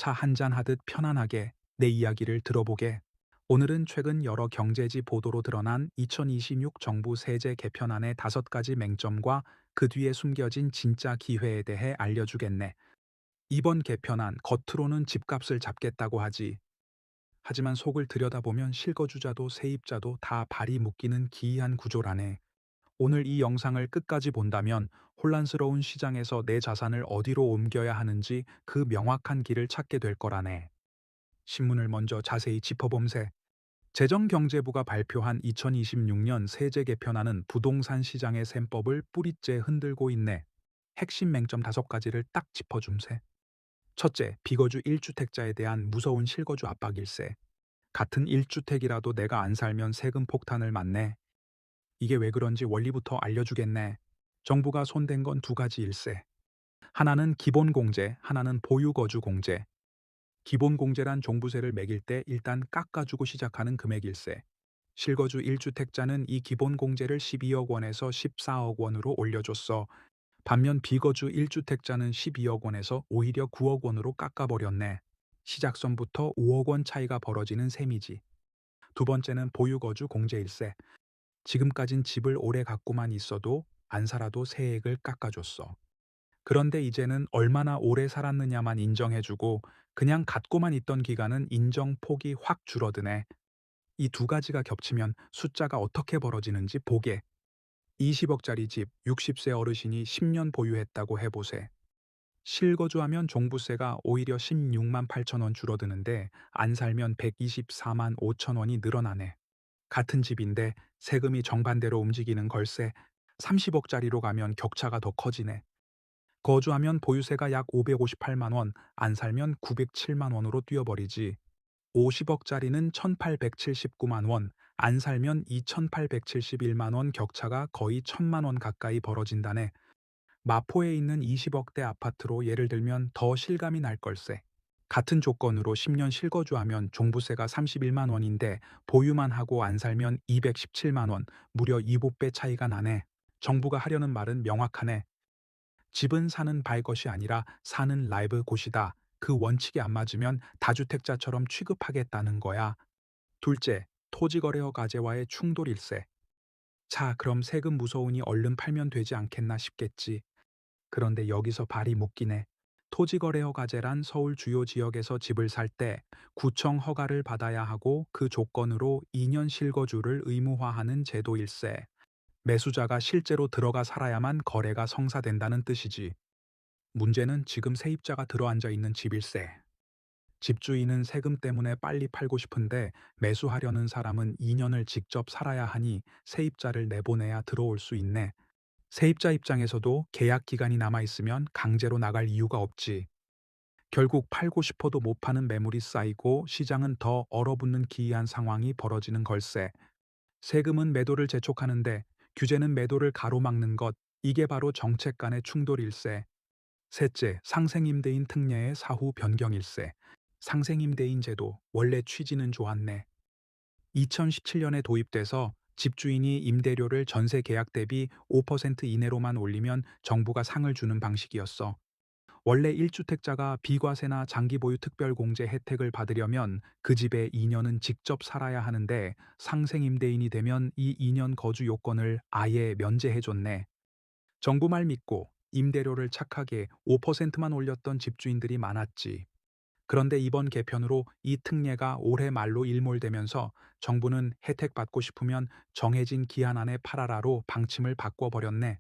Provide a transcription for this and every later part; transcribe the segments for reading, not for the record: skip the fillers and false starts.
차 한잔 하듯 편안하게 내 이야기를 들어보게. 오늘은 최근 여러 경제지 보도로 드러난 2026 정부 세제 개편안의 5가지 맹점과 그 뒤에 숨겨진 진짜 기회에 대해 알려주겠네. 이번 개편안 겉으로는 집값을 잡겠다고 하지. 하지만 속을 들여다보면 실거주자도 세입자도 다 발이 묶이는 기이한 구조라네. 오늘 이 영상을 끝까지 본다면 혼란스러운 시장에서 내 자산을 어디로 옮겨야 하는지 그 명확한 길을 찾게 될 거라네. 신문을 먼저 자세히 짚어봄세. 재정경제부가 발표한 2026년 세제 개편안은 부동산 시장의 셈법을 뿌리째 흔들고 있네. 핵심 맹점 5가지를 딱 짚어줌세. 첫째, 비거주 1주택자에 대한 무서운 실거주 압박일세. 같은 1주택이라도 내가 안 살면 세금 폭탄을 맞네. 이게 왜 그런지 원리부터 알려주겠네. 정부가 손댄 건 2가지일세. 하나는 기본공제, 하나는 보유거주공제. 기본공제란 종부세를 매길 때 일단 깎아주고 시작하는 금액일세. 실거주 1주택자는 이 기본공제를 12억 원에서 14억 원으로 올려줬어. 반면 비거주 1주택자는 12억 원에서 오히려 9억 원으로 깎아버렸네. 시작선부터 5억 원 차이가 벌어지는 셈이지. 두 번째는 보유거주 공제일세. 지금까진 집을 오래 갖고만 있어도 안 살아도 세액을 깎아줬어. 그런데 이제는 얼마나 오래 살았느냐만 인정해주고 그냥 갖고만 있던 기간은 인정 폭이 확 줄어드네. 이 2가지가 겹치면 숫자가 어떻게 벌어지는지 보게. 20억짜리 집 60세 어르신이 10년 보유했다고 해보세. 실거주하면 종부세가 오히려 16만 8천 원 줄어드는데 안 살면 124만 5천 원이 늘어나네. 같은 집인데 세금이 정반대로 움직이는 걸세. 30억짜리로 가면 격차가 더 커지네. 거주하면 보유세가 약 558만 원, 안 살면 907만 원으로 뛰어버리지. 50억짜리는 1879만 원, 안 살면 2871만 원 격차가 거의 1000만 원 가까이 벌어진다네. 마포에 있는 20억대 아파트로 예를 들면 더 실감이 날 걸세. 같은 조건으로 10년 실거주하면 종부세가 31만 원인데 보유만 하고 안 살면 217만 원, 무려 7배 차이가 나네. 정부가 하려는 말은 명확하네. 집은 사는 바의 것이 아니라 사는 라이브 곳이다. 그 원칙이 안 맞으면 다주택자처럼 취급하겠다는 거야. 둘째, 토지거래허 가제와의 충돌일세. 자, 그럼 세금 무서우니 얼른 팔면 되지 않겠나 싶겠지. 그런데 여기서 발이 묶이네. 토지거래허 가제란 서울 주요 지역에서 집을 살 때 구청 허가를 받아야 하고 그 조건으로 2년 실거주를 의무화하는 제도일세. 매수자가 실제로 들어가 살아야만 거래가 성사된다는 뜻이지. 문제는 지금 세입자가 들어앉아 있는 집일세. 집주인은 세금 때문에 빨리 팔고 싶은데 매수하려는 사람은 2년을 직접 살아야 하니 세입자를 내보내야 들어올 수 있네. 세입자 입장에서도 계약 기간이 남아 있으면 강제로 나갈 이유가 없지. 결국 팔고 싶어도 못 파는 매물이 쌓이고 시장은 더 얼어붙는 기이한 상황이 벌어지는 걸세. 세금은 매도를 재촉하는데 규제는 매도를 가로막는 것. 이게 바로 정책 간의 충돌일세. 셋째, 상생임대인 특례의 사후 변경일세. 상생임대인 제도, 원래 취지는 좋았네. 2017년에 도입돼서 집주인이 임대료를 전세 계약 대비 5% 이내로만 올리면 정부가 상을 주는 방식이었어. 원래 1주택자가 비과세나 장기보유 특별공제 혜택을 받으려면 그 집에 2년은 직접 살아야 하는데 상생임대인이 되면 이 2년 거주 요건을 아예 면제해줬네. 정부 말 믿고 임대료를 착하게 5%만 올렸던 집주인들이 많았지. 그런데 이번 개편으로 이 특례가 올해 말로 일몰되면서 정부는 혜택 받고 싶으면 정해진 기한 안에 팔아라로 방침을 바꿔버렸네.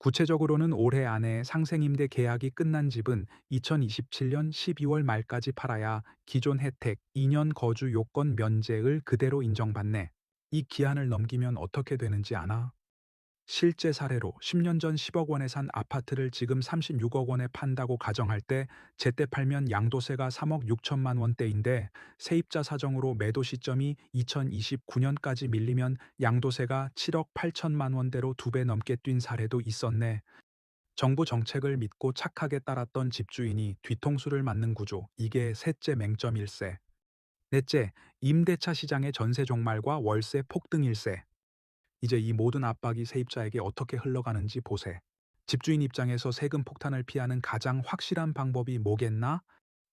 구체적으로는 올해 안에 상생임대 계약이 끝난 집은 2027년 12월 말까지 팔아야 기존 혜택 2년 거주 요건 면제를 그대로 인정받네. 이 기한을 넘기면 어떻게 되는지 아나? 실제 사례로 10년 전 10억 원에 산 아파트를 지금 36억 원에 판다고 가정할 때 제때 팔면 양도세가 3억 6천만 원대인데 세입자 사정으로 매도 시점이 2029년까지 밀리면 양도세가 7억 8천만 원대로 2배 넘게 뛴 사례도 있었네. 정부 정책을 믿고 착하게 따랐던 집주인이 뒤통수를 맞는 구조, 이게 셋째 맹점일세. 넷째, 임대차 시장의 전세 종말과 월세 폭등일세. 이제 이 모든 압박이 세입자에게 어떻게 흘러가는지 보세. 집주인 입장에서 세금 폭탄을 피하는 가장 확실한 방법이 뭐겠나?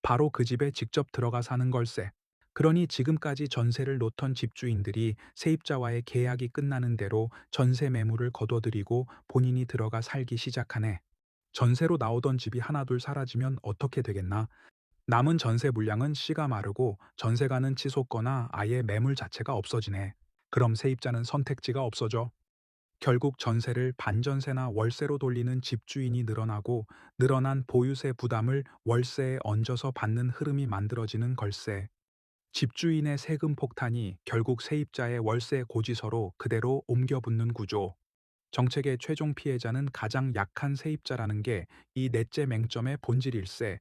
바로 그 집에 직접 들어가 사는 걸세. 그러니 지금까지 전세를 놓던 집주인들이 세입자와의 계약이 끝나는 대로 전세 매물을 거둬들이고 본인이 들어가 살기 시작하네. 전세로 나오던 집이 하나둘 사라지면 어떻게 되겠나? 남은 전세 물량은 씨가 마르고 전세가는 치솟거나 아예 매물 자체가 없어지네. 그럼 세입자는 선택지가 없어져. 결국 전세를 반전세나 월세로 돌리는 집주인이 늘어나고 늘어난 보유세 부담을 월세에 얹어서 받는 흐름이 만들어지는 걸세. 집주인의 세금 폭탄이 결국 세입자의 월세 고지서로 그대로 옮겨 붙는 구조. 정책의 최종 피해자는 가장 약한 세입자라는 게 이 넷째 맹점의 본질일세.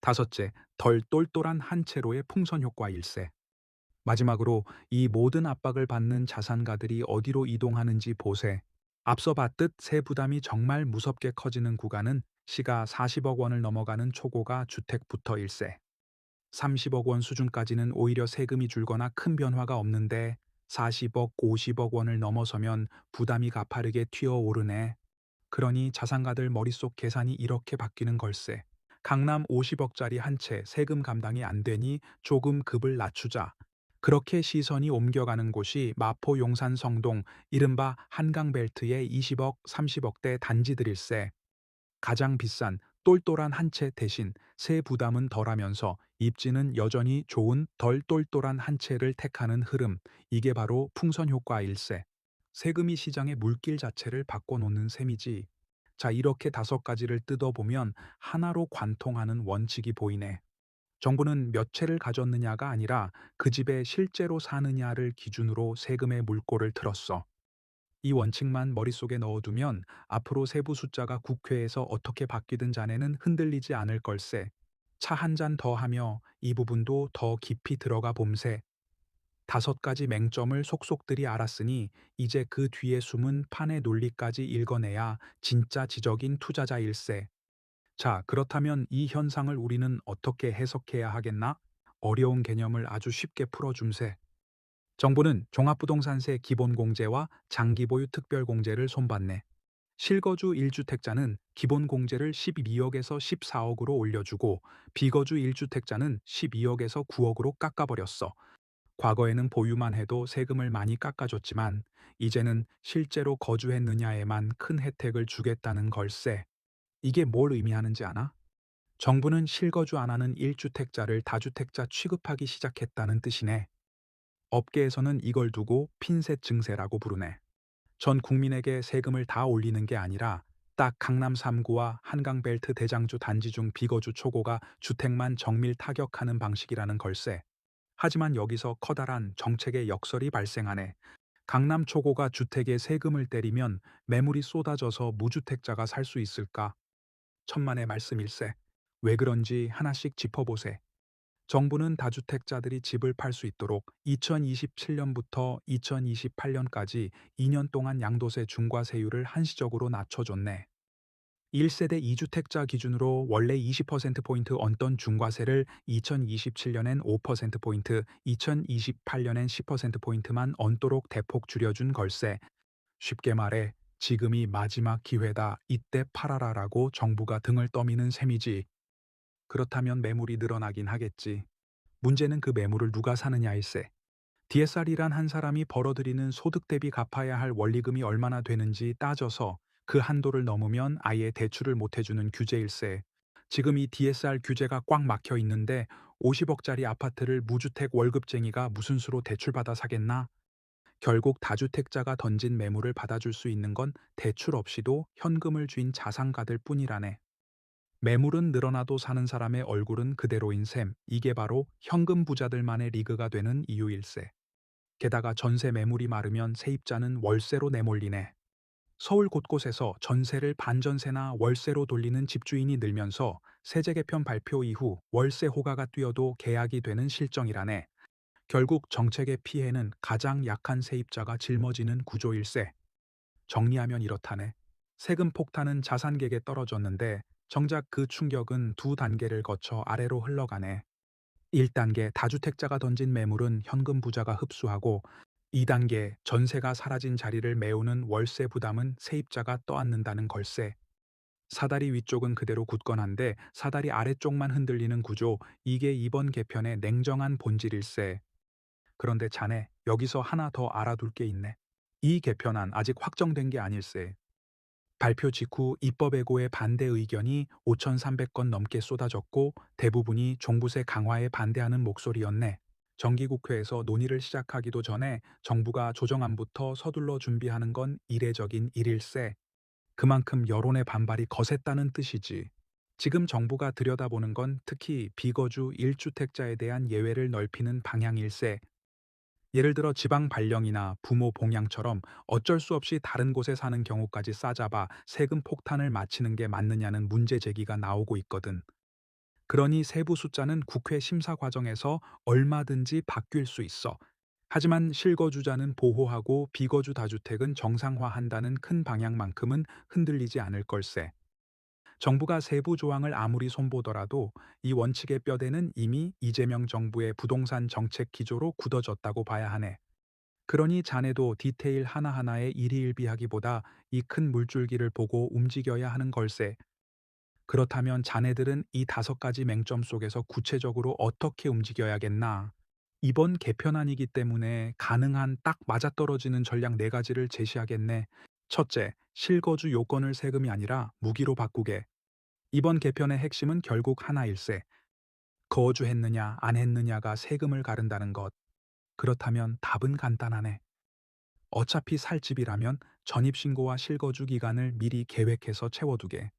다섯째, 덜 똘똘한 한 채로의 풍선 효과일세. 마지막으로 이 모든 압박을 받는 자산가들이 어디로 이동하는지 보세. 앞서 봤듯 세 부담이 정말 무섭게 커지는 구간은 시가 40억 원을 넘어가는 초고가 주택부터일세. 30억 원 수준까지는 오히려 세금이 줄거나 큰 변화가 없는데 40억, 50억 원을 넘어서면 부담이 가파르게 튀어오르네. 그러니 자산가들 머릿속 계산이 이렇게 바뀌는 걸세. 강남 50억짜리 한 채 세금 감당이 안 되니 조금 급을 낮추자. 그렇게 시선이 옮겨가는 곳이 마포 용산 성동 이른바 한강벨트의 20억, 30억대 단지들일세. 가장 비싼 똘똘한 한 채 대신 세 부담은 덜하면서 입지는 여전히 좋은 덜 똘똘한 한 채를 택하는 흐름. 이게 바로 풍선 효과일세. 세금이 시장의 물길 자체를 바꿔놓는 셈이지. 자, 이렇게 다섯 가지를 뜯어보면 하나로 관통하는 원칙이 보이네. 정부는 몇 채를 가졌느냐가 아니라 그 집에 실제로 사느냐를 기준으로 세금의 물꼬를 틀었어. 이 원칙만 머릿속에 넣어두면 앞으로 세부 숫자가 국회에서 어떻게 바뀌든 자네는 흔들리지 않을 걸세. 차 한 잔 더 하며 이 부분도 더 깊이 들어가 봄세. 다섯 가지 맹점을 속속들이 알았으니 이제 그 뒤에 숨은 판의 논리까지 읽어내야 진짜 지적인 투자자일세. 자, 그렇다면 이 현상을 우리는 어떻게 해석해야 하겠나? 어려운 개념을 아주 쉽게 풀어줌세. 정부는 종합부동산세 기본공제와 장기보유 특별공제를 손봤네. 실거주 1주택자는 기본공제를 12억에서 14억으로 올려주고 비거주 1주택자는 12억에서 9억으로 깎아버렸어. 과거에는 보유만 해도 세금을 많이 깎아줬지만 이제는 실제로 거주했느냐에만 큰 혜택을 주겠다는 걸세. 이게 뭘 의미하는지 아나? 정부는 실거주 안 하는 1주택자를 다주택자 취급하기 시작했다는 뜻이네. 업계에서는 이걸 두고 핀셋 증세라고 부르네. 전 국민에게 세금을 다 올리는 게 아니라 딱 강남 3구와 한강벨트 대장주 단지 중 비거주 초고가 주택만 정밀 타격하는 방식이라는 걸세. 하지만 여기서 커다란 정책의 역설이 발생하네. 강남 초고가 주택에 세금을 때리면 매물이 쏟아져서 무주택자가 살 수 있을까? 천만의 말씀일세. 왜 그런지 하나씩 짚어보세. 정부는 다주택자들이 집을 팔 수 있도록 2027년부터 2028년까지 2년 동안 양도세 중과세율을 한시적으로 낮춰줬네. 1세대 2주택자 기준으로 원래 20%포인트 얹던 중과세를 2027년엔 5%포인트, 2028년엔 10%포인트만 얹도록 대폭 줄여준 걸세. 쉽게 말해 지금이 마지막 기회다. 이때 팔아라라고 정부가 등을 떠미는 셈이지. 그렇다면 매물이 늘어나긴 하겠지. 문제는 그 매물을 누가 사느냐일세. DSR이란 한 사람이 벌어들이는 소득 대비 갚아야 할 원리금이 얼마나 되는지 따져서 그 한도를 넘으면 아예 대출을 못 해주는 규제일세. 지금 이 DSR 규제가 꽉 막혀 있는데 50억짜리 아파트를 무주택 월급쟁이가 무슨 수로 대출받아 사겠나? 결국 다주택자가 던진 매물을 받아줄 수 있는 건 대출 없이도 현금을 쥔 자산가들 뿐이라네. 매물은 늘어나도 사는 사람의 얼굴은 그대로인 셈. 이게 바로 현금 부자들만의 리그가 되는 이유일세. 게다가 전세 매물이 마르면 세입자는 월세로 내몰리네. 서울 곳곳에서 전세를 반전세나 월세로 돌리는 집주인이 늘면서 세제 개편 발표 이후 월세 호가가 뛰어도 계약이 되는 실정이라네. 결국 정책의 피해는 가장 약한 세입자가 짊어지는 구조일세. 정리하면 이렇다네. 세금 폭탄은 자산객에 떨어졌는데 정작 그 충격은 두 단계를 거쳐 아래로 흘러가네. 1단계 다주택자가 던진 매물은 현금 부자가 흡수하고 2단계 전세가 사라진 자리를 메우는 월세 부담은 세입자가 떠안는다는 걸세. 사다리 위쪽은 그대로 굳건한데 사다리 아래쪽만 흔들리는 구조, 이게 이번 개편의 냉정한 본질일세. 그런데 자네, 여기서 하나 더 알아둘 게 있네. 이 개편안 아직 확정된 게 아닐세. 발표 직후 입법예고의 반대 의견이 5,300건 넘게 쏟아졌고 대부분이 종부세 강화에 반대하는 목소리였네. 정기국회에서 논의를 시작하기도 전에 정부가 조정안부터 서둘러 준비하는 건 이례적인 일일세. 그만큼 여론의 반발이 거셌다는 뜻이지. 지금 정부가 들여다보는 건 특히 비거주 1주택자에 대한 예외를 넓히는 방향일세. 예를 들어 지방 발령이나 부모 봉양처럼 어쩔 수 없이 다른 곳에 사는 경우까지 싸잡아 세금 폭탄을 맞히는 게 맞느냐는 문제 제기가 나오고 있거든. 그러니 세부 숫자는 국회 심사 과정에서 얼마든지 바뀔 수 있어. 하지만 실거주자는 보호하고 비거주 다주택은 정상화한다는 큰 방향만큼은 흔들리지 않을 걸세. 정부가 세부 조항을 아무리 손보더라도 이 원칙의 뼈대는 이미 이재명 정부의 부동산 정책 기조로 굳어졌다고 봐야 하네. 그러니 자네도 디테일 하나하나에 일희일비하기보다 이 큰 물줄기를 보고 움직여야 하는 걸세. 그렇다면 자네들은 이 5가지 맹점 속에서 구체적으로 어떻게 움직여야겠나? 이번 개편안이기 때문에 가능한 딱 맞아떨어지는 전략 4가지를 제시하겠네. 첫째, 실거주 요건을 세금이 아니라 무기로 바꾸게. 이번 개편의 핵심은 결국 하나일세. 거주했느냐 안 했느냐가 세금을 가른다는 것. 그렇다면 답은 간단하네. 어차피 살 집이라면 전입신고와 실거주 기간을 미리 계획해서 채워두게.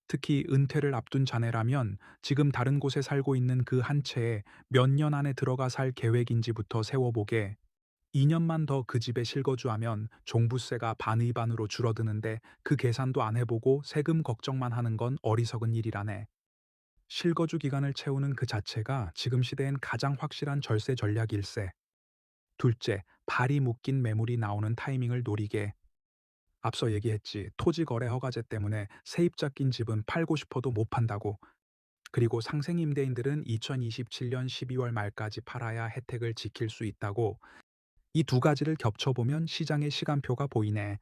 특히 은퇴를 앞둔 자네라면 지금 다른 곳에 살고 있는 그 한 채에 몇 년 안에 들어가 살 계획인지부터 세워보게. 2년만 더 그 집에 실거주하면 종부세가 반의반으로 줄어드는데 그 계산도 안 해보고 세금 걱정만 하는 건 어리석은 일이라네. 실거주 기간을 채우는 그 자체가 지금 시대엔 가장 확실한 절세 전략일세. 둘째, 발이 묶인 매물이 나오는 타이밍을 노리게. 앞서 얘기했지. 토지 거래 허가제 때문에 세입자 낀 집은 팔고 싶어도 못 판다고. 그리고 상생 임대인들은 2027년 12월 말까지 팔아야 혜택을 지킬 수 있다고. 이 2가지를 겹쳐보면 시장의 시간표가 보이네.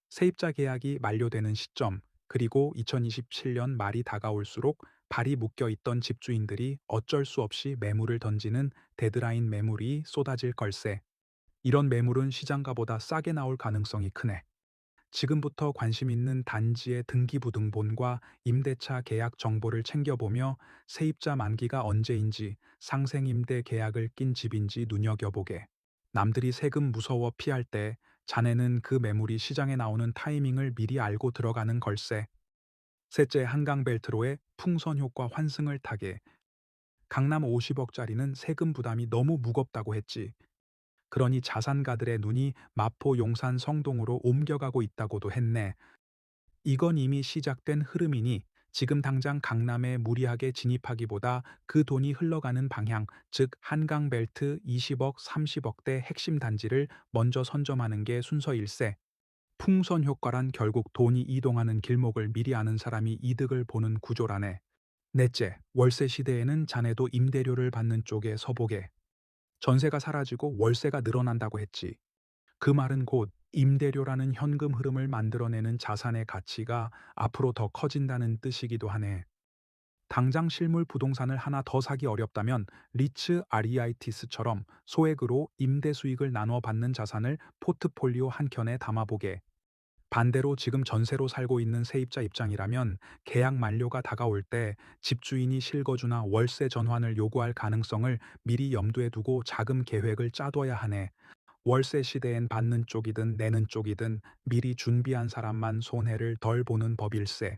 세입자 계약이 만료되는 시점, 그리고 2027년 말이 다가올수록 발이 묶여 있던 집주인들이 어쩔 수 없이 매물을 던지는 데드라인 매물이 쏟아질 걸세. 이런 매물은 시장가보다 싸게 나올 가능성이 크네. 지금부터 관심 있는 단지의 등기부등본과 임대차 계약 정보를 챙겨보며 세입자 만기가 언제인지, 상생임대 계약을 낀 집인지 눈여겨보게. 남들이 세금 무서워 피할 때 자네는 그 매물이 시장에 나오는 타이밍을 미리 알고 들어가는 걸세. 셋째, 한강벨트로의 풍선 효과 환승을 타게. 강남 50억짜리는 세금 부담이 너무 무겁다고 했지. 그러니 자산가들의 눈이 마포 용산 성동으로 옮겨가고 있다고도 했네. 이건 이미 시작된 흐름이니 지금 당장 강남에 무리하게 진입하기보다 그 돈이 흘러가는 방향, 즉 한강벨트 20억, 30억대 핵심 단지를 먼저 선점하는 게 순서일세. 풍선 효과란 결국 돈이 이동하는 길목을 미리 아는 사람이 이득을 보는 구조라네. 넷째, 월세 시대에는 자네도 임대료를 받는 쪽에 서보게. 전세가 사라지고 월세가 늘어난다고 했지. 그 말은 곧 임대료라는 현금 흐름을 만들어내는 자산의 가치가 앞으로 더 커진다는 뜻이기도 하네. 당장 실물 부동산을 하나 더 사기 어렵다면 리츠 아리아이티스처럼 소액으로 임대 수익을 나눠 받는 자산을 포트폴리오 한 켠에 담아보게. 반대로 지금 전세로 살고 있는 세입자 입장이라면 계약 만료가 다가올 때 집주인이 실거주나 월세 전환을 요구할 가능성을 미리 염두에 두고 자금 계획을 짜둬야 하네. 월세 시대엔 받는 쪽이든 내는 쪽이든 미리 준비한 사람만 손해를 덜 보는 법일세.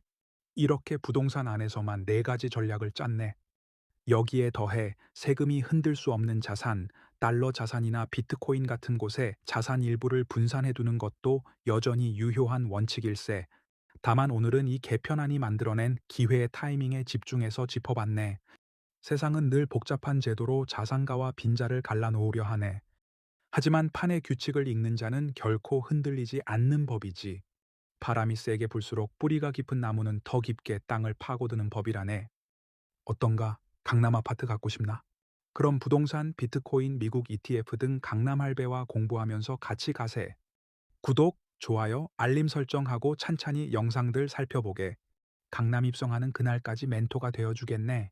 이렇게 부동산 안에서만 4가지 전략을 짰네. 여기에 더해 세금이 흔들 수 없는 자산, 달러 자산이나 비트코인 같은 곳에 자산 일부를 분산해두는 것도 여전히 유효한 원칙일세. 다만 오늘은 이 개편안이 만들어낸 기회의 타이밍에 집중해서 짚어봤네. 세상은 늘 복잡한 제도로 자산가와 빈자를 갈라놓으려 하네. 하지만 판의 규칙을 읽는 자는 결코 흔들리지 않는 법이지. 바람이 세게 불수록 뿌리가 깊은 나무는 더 깊게 땅을 파고드는 법이라네. 어떤가? 강남 아파트 갖고 싶나? 그럼 부동산, 비트코인, 미국 ETF 등 강남 할배와 공부하면서 같이 가세. 구독, 좋아요, 알림 설정하고 찬찬히 영상들 살펴보게. 강남 입성하는 그날까지 멘토가 되어주겠네.